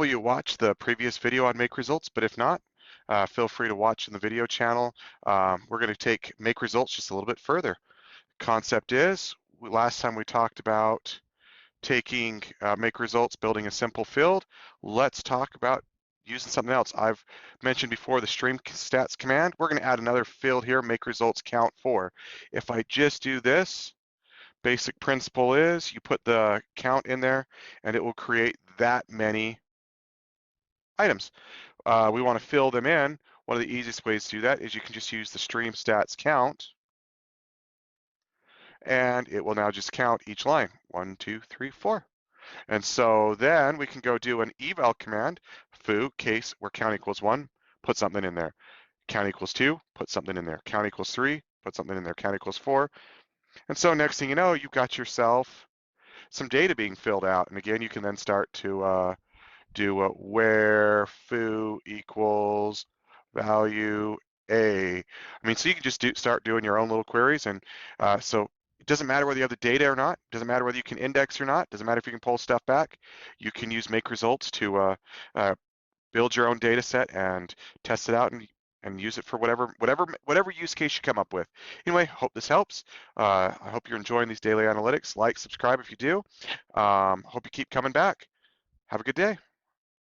Hopefully you watched the previous video on MakeResults, but if not, feel free to watch in the video channel. We're going to take MakeResults just a little bit further. Concept is, last time we talked about taking MakeResults, building a simple field. Let's talk about using something else. I've mentioned before the StreamStats command. We're going to add another field here, MakeResults count 4. If I just do this, basic principle is you put the count in there and it will create that many items. We want to fill them in. One of the easiest ways to do that is you can just use the StreamStats count, and it will now just count each line. 1, 2, 3, 4. And so then we can go do an eval command, foo, case where count equals 1, put something in there. Count equals 2, put something in there. Count equals 3, put something in there. Count equals 4. And so next thing you know, you've got yourself some data being filled out. And again, you can then start to do where foo equals value A. I mean, so you can just start doing your own little queries. And so it doesn't matter whether you have the data or not. It doesn't matter whether you can index or not. It doesn't matter if you can pull stuff back. You can use MakeResults to build your own data set and test it out and use it for whatever use case you come up with. Anyway, hope this helps. I hope you're enjoying these daily analytics. Like, subscribe if you do. Hope you keep coming back. Have a good day.